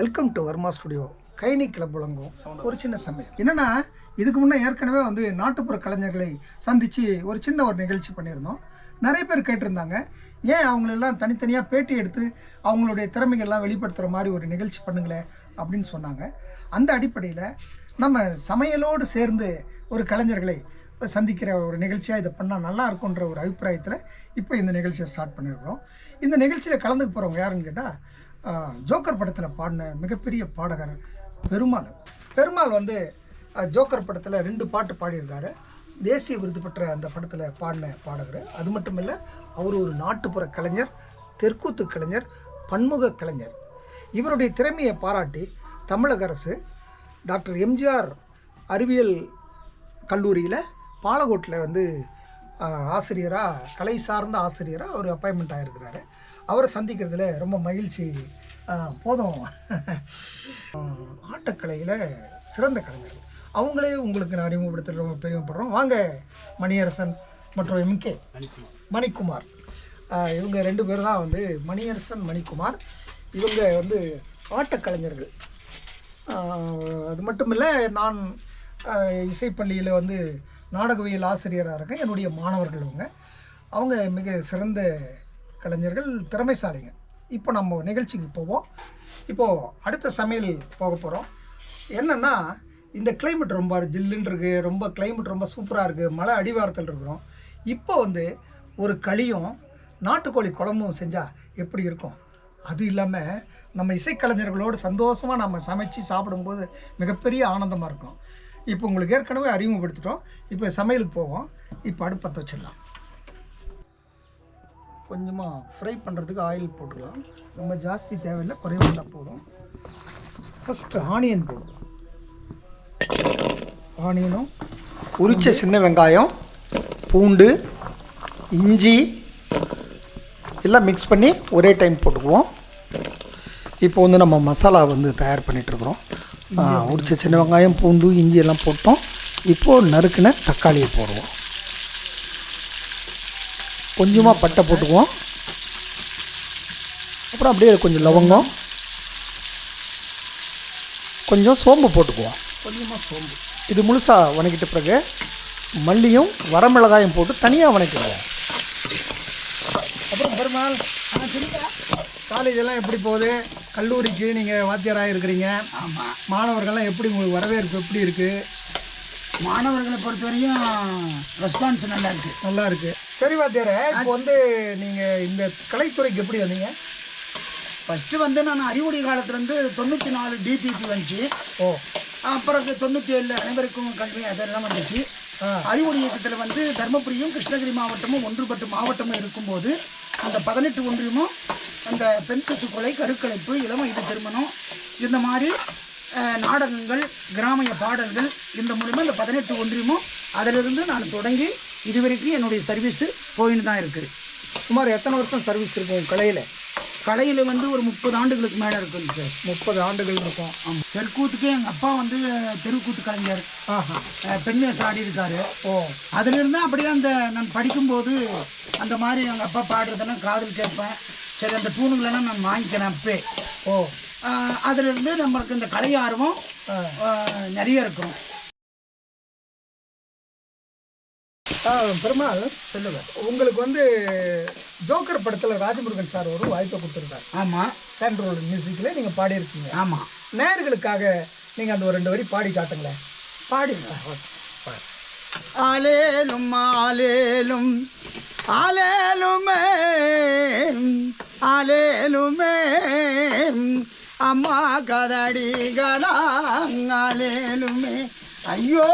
Welcome to Varma studio. கைனி club வழங்கும் ஒரு சின்ன சமயம். என்னென்னா, இதுக்கு முன்னே ஏற்கனவே வந்து நாட்டுப்புற கலைஞர்களை சந்தித்து ஒரு சின்ன நிகழ்ச்சி பண்ணியிருந்தோம். நிறைய பேர் கேட்டிருந்தாங்க, ஏன் அவங்களெல்லாம் தனித்தனியாக பேட்டி எடுத்து அவங்களுடைய திறமைகள்லாம் வெளிப்படுத்துகிற மாதிரி ஒரு நிகழ்ச்சி பண்ணுங்களேன் அப்படின்னு சொன்னாங்க. அந்த அடிப்படையில் நம்ம சமையலோடு சேர்ந்து ஒரு கலைஞர்களை சந்திக்கிற ஒரு நிகழ்ச்சியாக இதை பண்ணால் நல்லா இருக்குன்ற ஒரு அபிப்பிராயத்தில் இப்போ இந்த நிகழ்ச்சியை ஸ்டார்ட் பண்ணியிருக்கிறோம். இந்த நிகழ்ச்சியில் கலந்துக்க போகிறவங்க யாருன்னு கேட்டால், ஜோக்கர் படத்தில் பாடின மிகப்பெரிய பாடகர் பெருமாள் வந்து ஜோக்கர் படத்தில் 2 பாட்டு பாடியிருக்காரு. தேசிய விருது பெற்ற அந்த படத்தில் பாடின பாடகர். அது மட்டும் இல்லை, அவர் ஒரு நாட்டுப்புற கலைஞர், தெற்கூத்து கலைஞர், பன்முக கலைஞர். இவருடைய திறமையை பாராட்டி தமிழக அரசு டாக்டர் எம்ஜிஆர் அறிவியல் கல்லூரியில் பாலக்கோட்டில் வந்து ஆசிரியராக, கலை சார்ந்த ஆசிரியராக அவர் அப்பாயின்மெண்ட் ஆகிருக்கிறாரு. அவரை சந்திக்கிறதுல ரொம்ப மகிழ்ச்சி. போதும், ஆட்டக்கலையில் சிறந்த கலைஞர் அவங்களே உங்களுக்கு நான் அறிமுகப்படுத்த ரொம்ப பெருமைப்படுறோம். வாங்க, மணியரசன் மற்றும் எம்கே மணிக்குமார். இவங்க 2 பேர் தான் வந்து மணியரசன், மணிக்குமார். இவங்க வந்து ஆட்டக்கலைஞர்கள். அது மட்டும் இல்லை, நான் இசைப்பள்ளியில் வந்து நாடகவியல் ஆசிரியராக இருக்கேன். என்னுடைய மாணவர்கள் அவங்க மிக சிறந்த கலைஞர்கள், திறமைசாலிங்க. இப்போ நம்ம நிகழ்ச்சிக்கு போவோம். இப்போது அடுத்த சமையல் போக போகிறோம். என்னென்னா, இந்த கிளைமேட் ரொம்ப ஜில்லுன்னு இருக்குது, ரொம்ப கிளைமேட் ரொம்ப சூப்பராக இருக்குது, மழை அடிவாரத்தில் இருக்கிறோம். இப்போ வந்து ஒரு களியும் நாட்டுக்கோழி குழம்பும் செஞ்சால் எப்படி இருக்கும்? அது இல்லாமல் நம்ம இசைக்கலைஞர்களோடு சந்தோஷமாக நம்ம சமைச்சு சாப்பிடும்போது மிகப்பெரிய ஆனந்தமாக இருக்கும். இப்போ உங்களுக்கு ஏற்கனவே அறிமுகப்படுத்திட்டோம். இப்போ சமையலுக்கு போவோம். இப்போ அடுப்பத்தை வச்சிடலாம். கொஞ்சமாக ஃப்ரை பண்ணுறதுக்கு ஆயில் போட்டுடலாம். ரொம்ப ஜாஸ்தி தேவையில்லை, குறைவாக போதும். ஃபஸ்ட்டு ஆனியன் போடுவோம். ஆனியனும் உரிச்ச சின்ன வெங்காயம், பூண்டு, இஞ்சி எல்லாம் மிக்ஸ் பண்ணி ஒரே டைம் போட்டுக்குவோம். இப்போ வந்து நம்ம மசாலா வந்து தயார் பண்ணிகிட்ருக்குறோம். உரிச்ச சின்ன வெங்காயம், பூண்டு, இஞ்சி எல்லாம் போட்டோம். இப்போது நறுக்கின தக்காளியை போடுவோம். கொஞ்சமாக பட்டை போட்டுக்குவோம். அப்புறம் அப்படியே கொஞ்சம் லவங்கம், கொஞ்சம் சோம்பு போட்டுக்குவோம். கொஞ்சமாக சோம்பு. இது முழுசாக வணக்கிட்ட பிறகு மல்லியும் வரமிளகாயும் போட்டு தனியாக வணக்கிடுவோம். அப்புறம் பெருமாள், காலேஜெல்லாம் எப்படி போகுது? கல்லூரிக்கு நீங்கள் வாத்தியாராக இருக்கிறீங்க. ஆமாம். மாணவர்கள்லாம் எப்படி, உங்களுக்கு வரவேற்பு எப்படி இருக்குது? மாணவர்களை பொறுத்த வரையும் ரெஸ்பான்ஸ் நல்லா இருக்குது. சரி வாத்தியாரே, இப்போ வந்து நீங்கள் இந்த கலைத்துறைக்கு எப்படி வந்தீங்க? ஃபஸ்ட்டு வந்து நான் அறிவுடை காலத்துலேருந்து 94 டிபிபி வந்துச்சு. அப்புறம் 97 அனைவருக்கும் கல்வி அதெல்லாம் வந்துச்சு. அறிவுடை இயக்கத்தில் வந்து தருமபுரியும் கிருஷ்ணகிரி மாவட்டமும் ஒன்றுபட்டு மாவட்டமும் இருக்கும்போது அந்த 18 ஒன்றியமும் அந்த பெண் சிசு கொலை, கருக்கலைப்பு, இளம் வயது திருமணம், இந்த மாதிரி நாடகங்கள், கிராமிய பாடல்கள், இந்த மூலிமா இந்த 18 ஒன்றியமும் அதிலிருந்து நான் தொடங்கி இதுவரைக்கும் என்னுடைய சர்வீஸு போயின்னு தான் இருக்குது. சுமார் எத்தனை வருஷம் சர்வீஸ் இருக்கும் கலையில் வந்து ஒரு 30 ஆண்டுகளுக்கு மேலே இருக்குங்க சார். 30 ஆண்டுகள் இருக்கும். ஆமாம். தெருக்கூத்துக்கு எங்கள் அப்பா வந்து தெருக்கூத்து கலைஞர், பெண்ணியஸ் ஆடி இருக்காரு. அதிலிருந்து அப்படியே அந்த நான் படிக்கும்போது அந்த மாதிரி எங்கள் அப்பா பாடுறதெல்லாம் காதல் கேட்பேன். சரி, அந்த டூனுங்களெல்லாம் நான் வாங்கிக்கிறேன் அப்பே. அதிலிருந்து நம்மளுக்கு இந்த கலை ஆர்வம் நிறைய இருக்கும். பெருமாள், சொல்லுவேன், உங்களுக்கு வந்து ஜோக்கர் படத்தில் ராஜமுருகன் சார் ஒரு வாய்ப்பை கொடுத்துருக்காரு. ஆமாம். சாண்ட்ரோட மியூசிக்கில் நீங்கள் பாடியிருக்கீங்க. ஆமாம். நேயர்களுக்காக நீங்கள் அந்த ஒரு 2 வரி பாடி காட்டுங்களேன். பாடுங்க. ஆலேலும் ஆலேலும் ஆலேலுமே ஆலேலுமே அம்மா கதடிகளா ஆலேலுமே, ஐயோ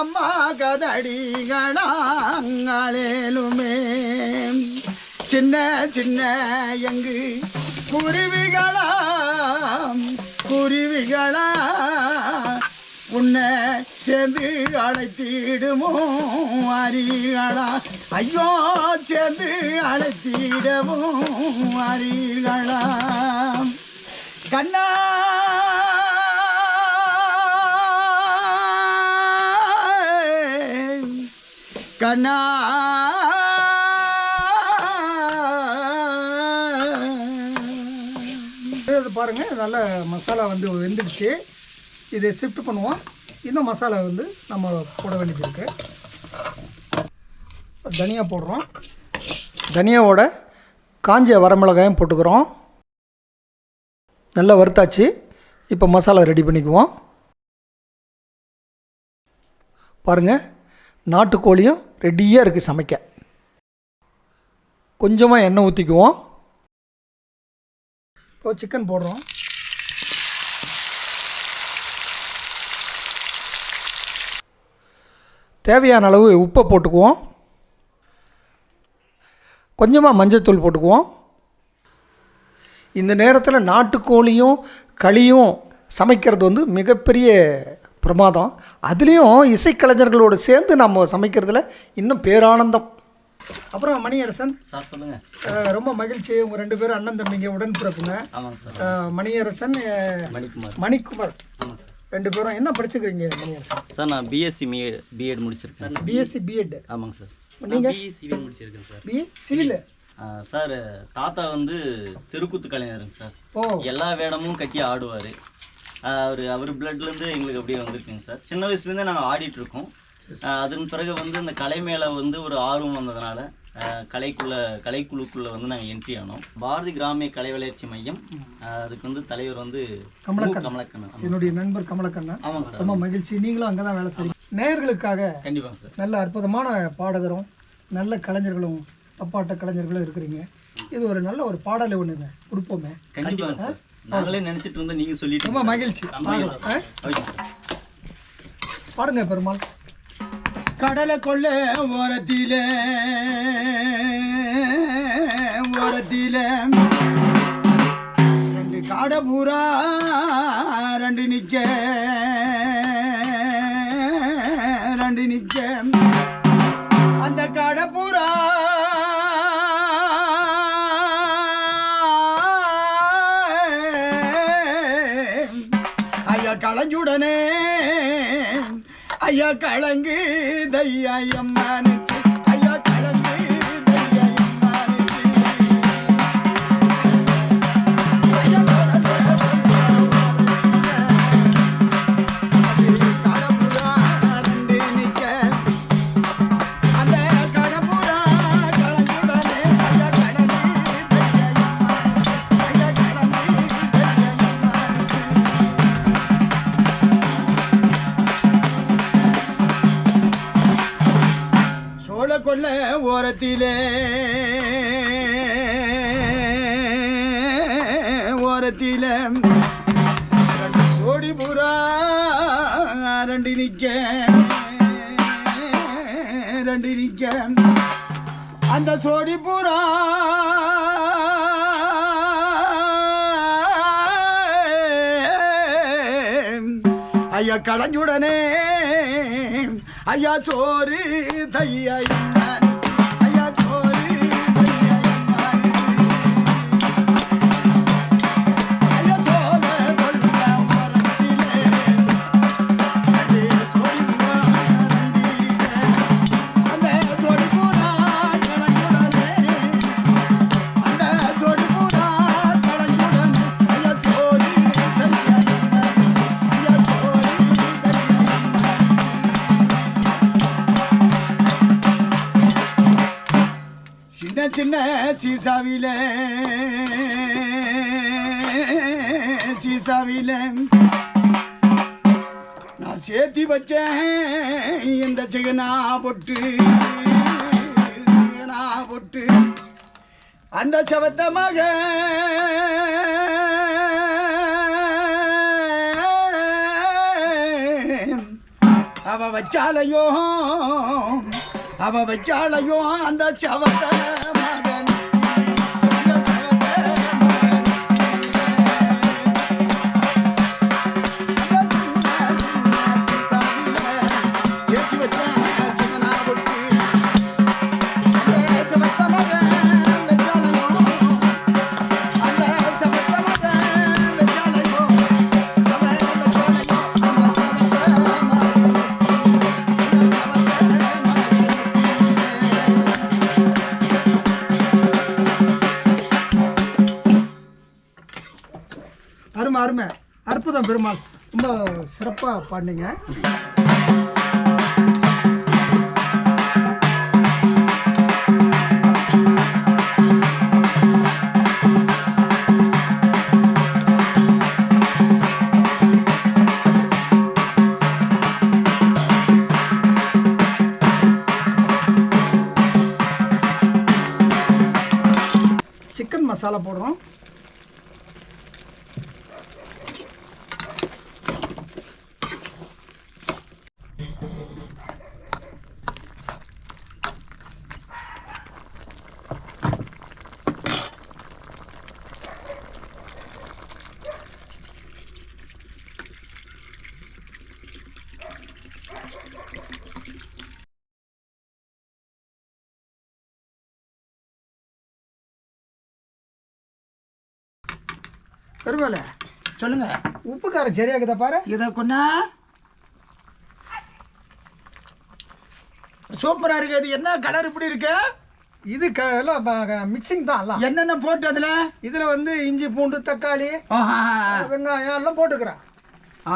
அம்மா கதடிகளா ஆலேலுமே, சின்ன சின்ன எங்கு குருவிகளா குருவிகளா உன்னை சேர்ந்து அழைத்திடுமோ அறிகளா, ஐயோ சேர்ந்து அழைத்திடமோ அறிகளா, கண்ணா கண்ணா இது பாருங்கள், நல்ல மசாலா வந்து வெந்துடுச்சு. இதை ஷிஃப்ட் பண்ணுவோம். இன்னும் மசாலா வந்து நம்ம போட வேண்டியது இருக்குது. தனியா போடுறோம். தனியாவோட காஞ்ச வரமிளகாயும் போட்டுக்கிறோம். நல்லா வறுத்தாச்சு. இப்போ மசாலா ரெடி பண்ணிக்குவோம். பாருங்கள், நாட்டுக்கோழியும் ரெடியாக இருக்குது சமைக்க. கொஞ்சமாக எண்ணெய் ஊற்றிக்குவோம். இப்போ சிக்கன் போடுறோம். தேவையான அளவு உப்பை போட்டுக்குவோம். கொஞ்சமாக மஞ்சள்தூள் போட்டுக்குவோம். இந்த நேரத்தில் நாட்டுக்கோழியும் களியும் சமைக்கிறது வந்து மிகப்பெரிய பிரமாதம். அதுலேயும் இசைக்கலைஞர்களோடு சேர்ந்து நம்ம சமைக்கிறதுல இன்னும் பேரானந்தம். அப்புறம் மணியரசன் சார் சொல்லுங்கள். ரொம்ப மகிழ்ச்சி. உங்கள் 2 பேரும் அண்ணன் தம்பிங்க, உடன்பிறப்புங்க. ஆமாங்க சார். மணியரசன், மணிக்குமார். ஆமாம் சார். 2 பேரும் என்ன படிச்சுக்கிறீங்க மணியரசன்? சார் நான் பிஎஸ்சி பிஎட் முடிச்சிருக்கேன். BSc BEd. ஆமாங்க சார். நீங்கள் சிவில் முடிச்சிருக்கேன் சார். சிவில். சார் தாத்தா வந்து தெருக்கூத்து கலைஞருங்க சார். எல்லா வேடமும் கட்டி ஆடுவார். அவர் பிளட்லேருந்து எங்களுக்கு அப்படியே வந்திருக்குங்க சார். சின்ன வயசுலேருந்தே நாங்கள் ஆடிட்டுருக்கோம். அதன் பிறகு வந்து இந்த கலை மேலே வந்து ஒரு ஆர்வம் வந்ததுனால கலைக்குழுக்குள்ளே வந்து நாங்கள் என்ட்ரி ஆனோம். பாரதி கிராமிய கலை வளர்ச்சி மையம், அதுக்கு வந்து தலைவர் வந்து கமலக்கண்ணன். என்னுடைய நண்பர் கமலக்கண்ணன். ஆமாங்க சார். ரொம்ப மகிழ்ச்சி. நீங்களும் அங்கே தான் வேலை செய்யுங்க. நேயர்களுக்காக கண்டிப்பாங்க சார். நல்ல அற்புதமான பாடகரும் நல்ல கலைஞர்களும் தப்பாட்ட கலைஞர்களும் இருக்கிறீங்க. இது ஒரு நல்ல ஒரு பாடலை ஒன்று கொடுப்போமே. கண்டிப்பாக சார். நாங்களே நினச்சிட்டு வந்து நீங்கள் சொல்லிட்டு ரொம்ப மகிழ்ச்சி. பாடுங்க பெருமாள். கடலை கொள்ள ஓரத்திலே ஓரத்திலே 2 காடை பூரா 2 நிற்க அந்த காடை பூரா ஐயா களைஞ்சுடனே ஐயா கலங்கு தையம்மானுச்சு. ஐயா கலங்கு தையம்மானுச்சு. ஐயா கடப்புறா 2 நிக்க அந்த கடப்புறா கலங்குடனே ஐயா கலங்கு தையம்மானுச்சு. ஐயா கலங்கு தையம்மானுச்சு. கொள்ள ஓரத்திலே ஓடி பூரா 2 நிக்க அந்த சோடி பூரா ஐயா களைஞ்சுடனே ஐயா சோறு தையா ஐயா சோறு ஐயா சோழ கொள்ள மரத்திலே அந்த சோடி பூரா களைஞ்சுடனே அந்த சோடி பூரா களைஞ்சுடனே ஐயா சோறு தையா ஐயா சோறு சின்ன சீசாவில நான் சேர்த்தி வச்சேன் இந்த சிகனா பொட்டு அந்த சவத்த மக அவ வச்சாலையோ அந்த சவத்த மகன் அருமை அருமை, அற்புதம் பெருமாள், ரொம்ப சிறப்பாக பாடினீங்க. சிக்கன் மசாலா போடுறோம். பெருமாள் சொல்லுங்க. உப்பு காரம் சரியாக்குதா பாரு. இதை கொண்டா சூப்பரா இருக்கு. இது என்ன கலர் இப்படி இருக்கு? இது எல்லாம் மிக்சிங் தான். எல்லாம் என்னென்ன போட்டு அதுல? இதுல வந்து இஞ்சி பூண்டு தக்காளி வெங்காயம் எல்லாம் போட்டுக்கிறேன்.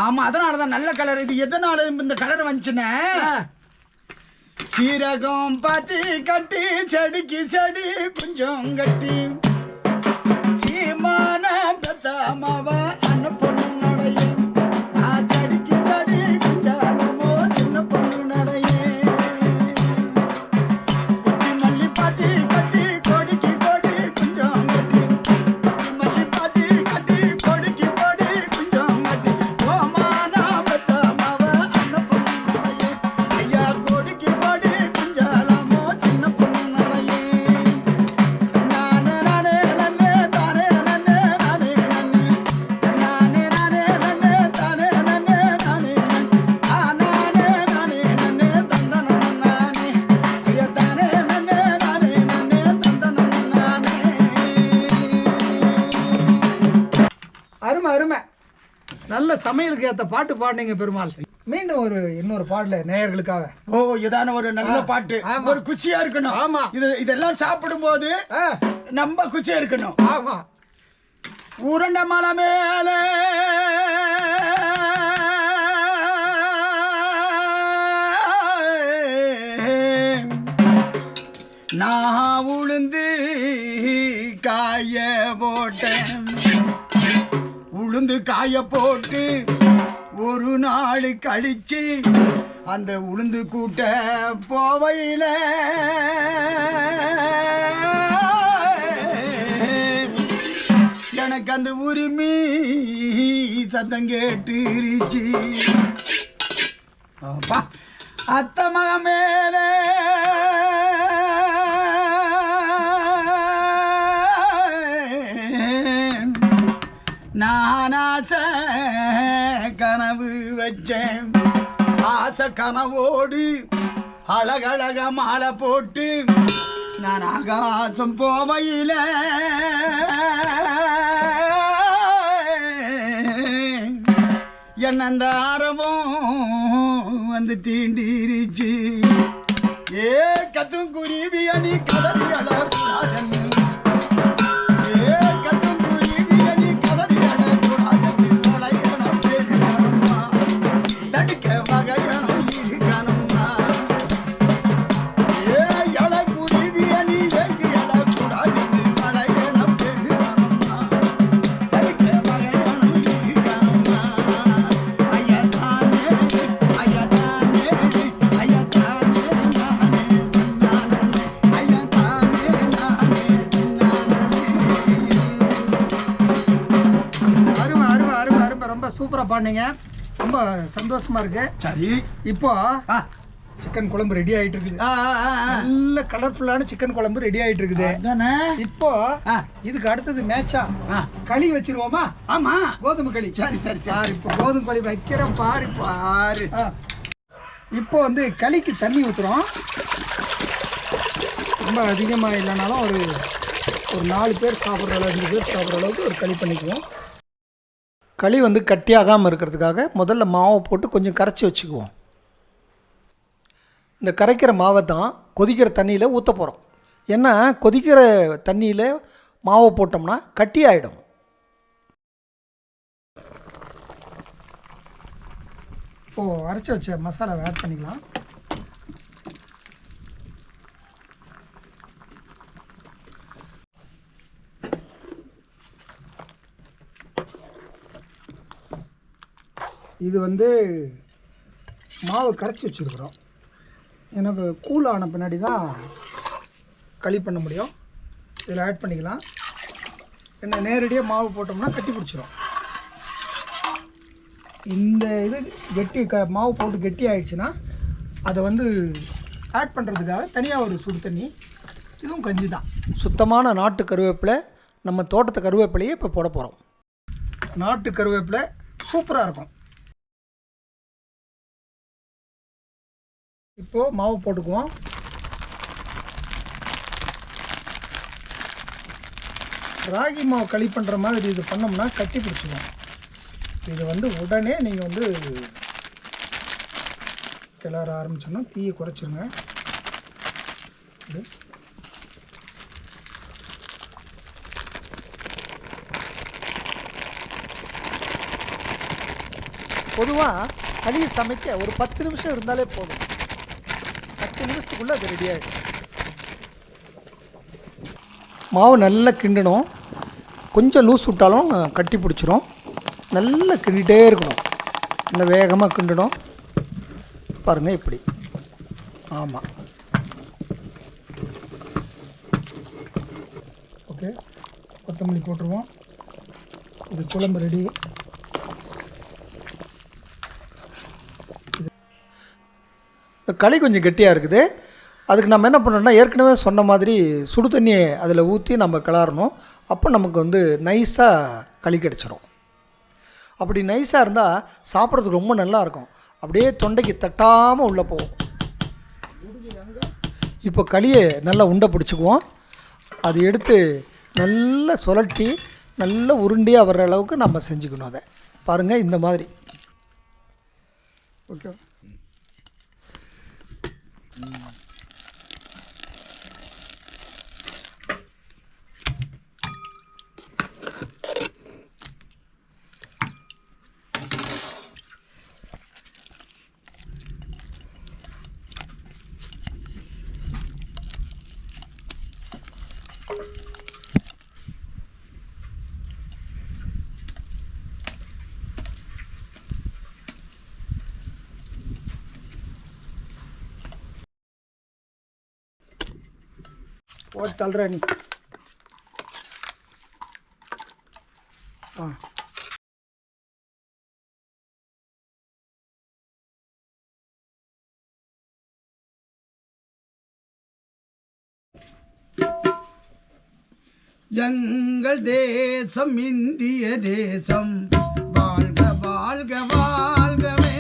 ஆமா, அதனாலதான் நல்ல கலர். இது எதனால இந்த கலர் வந்துச்சுன்னா, சீரகம் பாத்தி கட்டி செடிக்கு செடி கொஞ்சம் கட்டி சீமான பெத்தாமாவ அண்ண பொண்ணு நடைய செடிக்கு செடி குஞ்சாலமோ சின்ன பொண்ணு நடைய குத்தி மல்லி பாத்தி கட்டி கொடிக்கு கொடி கொஞ்சம் கட்டி குத்தி மல்லி பாத்தி கட்டி கொடிக்கு கொடி கொஞ்சம் கட்டி ஓமான பெத்தாமாவ அண்ண பொண்ணு நடைய ஐயா கொடிக்கு கொடி குஞ்சாலமோ சின்ன பொண்ணு நடைய அருமை அருமை, நல்ல சமையலுக்கு ஏற்ற பாட்டு பாடினீங்க பெருமாள். மீண்டும் இன்னொரு பாடல நேயர்களுக்காக. ஓ, இதான ஒரு நல்ல பாட்டு. ஒரு குச்சியா இருக்கணும். ஆமா, இதெல்லாம் சாப்பிடும் போது நம்ம குச்சியா இருக்கணும். ஆமா. உருண்ட மலை மேலே நான் உளுந்து காய போட்டேன். உளுந்து காய போட்டு ஒரு நாள் கழிச்சு அந்த உளுந்து கூட்ட போவையில எனக்கு அந்த உரிமை சத்தம் கேட்டுருச்சு. அத்த மக மேல நான் ஆசை கனவு வச்சேன். ஆசை கனவோடு அழகழக மாலை போட்டு நான் ஆகாசம் போவையில என்ன அந்த ஆரவம் வந்து தீண்டிருச்சு. ஏ கத்தும் குருவி அணி கதறி அழக்கூடாது. சூப்பரா பாடுனீங்க, ரொம்ப சந்தோஷமா இருக்கு. சரி, இப்போ சிக்கன் குழம்பு ரெடி ஆயிட்டு இருக்குது. நல்ல கலர்ஃபுல்லான சிக்கன் குழம்பு ரெடி ஆயிட்டு இருக்குது. இப்போ இதுக்கு அடுத்தது மேட்சா களி வச்சிருவோமா? ஆமா, கோதுமை களி. சரி சரி சரி. இப்போ கோதுமை களி வைக்கிறேன் பாரு பாரு. இப்போ வந்து களிக்கு தண்ணி ஊத்துறோம். ரொம்ப அதிகமாக இல்லைனாலும் ஒரு 4 பேர் சாப்பிட்ற அளவு, 5 பேர் சாப்பிட்ற அளவுக்கு ஒரு களி பண்ணிக்குவோம். களி வந்து கட்டியாகாமல் இருக்கிறதுக்காக முதல்ல மாவை போட்டு கொஞ்சம் கரைச்சி வச்சுக்குவோம். இந்த கரைக்கிற மாவை தான் கொதிக்கிற தண்ணியில் ஊற்ற போகிறோம். ஏன்னா கொதிக்கிற தண்ணியில் மாவை போட்டோம்னா கட்டி ஆகிடும். இப்போது அரைச்சி வச்ச மசாலாவை ஆட் பண்ணிக்கலாம். இது வந்து மாவு கரைச்சி வச்சுருக்குறோம். எனக்கு கூல் ஆன பின்னாடி தான் களி பண்ண முடியும். இதில் ஆட் பண்ணிக்கலாம். என்ன நேரடியாக மாவு போட்டோம்னா கட்டி பிடிச்சிரும். இந்த இது கெட்டி மாவு போட்டு கெட்டி ஆயிடுச்சுன்னா அதை வந்து ஆட் பண்ணுறதுக்காக தனியாக ஒரு சுடு தண்ணி. இதுவும் கஞ்சி தான். சுத்தமான நாட்டு கருவேப்பிலை, நம்ம தோட்டத்து கருவேப்பிலையே இப்போ போட போகிறோம். நாட்டு கருவேப்பிலை சூப்பராக இருக்கும். இப்போது மாவு போட்டுக்குவோம். ராகி மாவு களி பண்ணுற மாதிரி இது பண்ணோம்னா கட்டி பிடிச்சிடும். இது வந்து உடனே நீங்கள் வந்து கிளற ஆரம்பிச்சோன்னா தீயை குறைச்சிருங்க. பொதுவாக களி சமைக்க ஒரு 10 நிமிஷம் இருந்தாலே போதும். 10 நிமிஷத்துக்குள்ளே அது ரெடி ஆகிடும். மாவு நல்லா கிண்டணும். கொஞ்சம் லூஸ் விட்டாலும் கட்டி பிடிச்சிரும். நல்லா கிண்டிகிட்டே இருக்கணும். நல்லா வேகமாக கிண்டணும். பாருங்கள் இப்படி. ஆமாம், ஓகே. கொத்தமல்லி போட்டுருவோம். இது குழம்பு ரெடி. களி கொஞ்சம் கெட்டியாக இருக்குது. அதுக்கு நம்ம என்ன பண்ணணும்னா, ஏற்கனவே சொன்ன மாதிரி சுடு தண்ணியை அதில் ஊற்றி நம்ம கிளறணும். அப்போ நமக்கு வந்து நைஸாக களி கிடச்சிரும். அப்படி நைஸாக இருந்தால் சாப்பிட்றதுக்கு ரொம்ப நல்லாயிருக்கும். அப்படியே தொண்டைக்கு தட்டாமல் உள்ளே போகும். இப்போ களியை நல்லா உண்டை பிடிச்சிக்குவோம். அது எடுத்து நல்லா சுழட்டி நல்லா உருண்டியாக வர்ற அளவுக்கு நம்ம செஞ்சுக்கணும். அதை பாருங்கள் இந்த மாதிரி. ஓகே. போட்டு தள்ளுற நீ. எங்கள் தேசம் இந்திய தேசம், வாழ்க வாழ்க வாழ்கவே.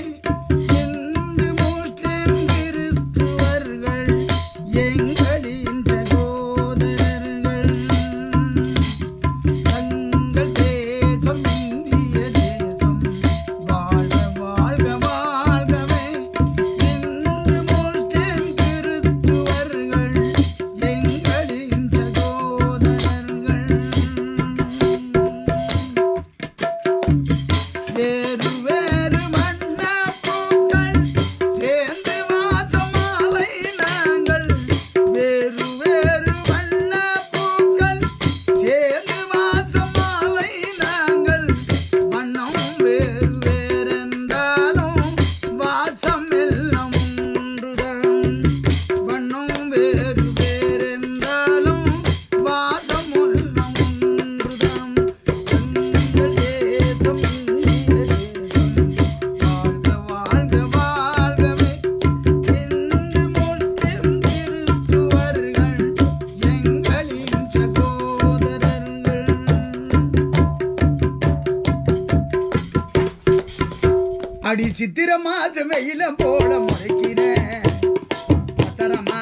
இந்து முஸ்லிம் கிறிஸ்துவர்கள் எங்களின் சகோதரர்கள். எங்கள் தேசம் இந்திய தேசம், வாழ்க வாழ்க வாழ்கவே. இந்து முஸ்லிம் கிறிஸ்துவர்கள் எங்களின் சகோதரர்கள். வேறு வேறு வண்ண பூக்கள் சேர்ந்து வாசமாலை நாங்கள். வேறு வேறு வண்ண பூக்கள் சேர்ந்து வாசமாலை நாங்கள். வண்ணம் வேறு வேறென்றாலும் வாசம் எல்லாம் ஒன்றுதான். வண்ணம் வேறு வேறென்றாலும் வாசம் எல்லாம் ஒன்றுதான். எங்கள் தேசம் இந்திய தேசம், வாழ்க வாழ்க வாழ்கவே. இந்து முஸ்லிம் கிறிஸ்துவர்கள் எங்களின் சகோதரர்கள். அடி சித்திர மாசம் வெயில போல முளைக்கிறேன். பத்திரமா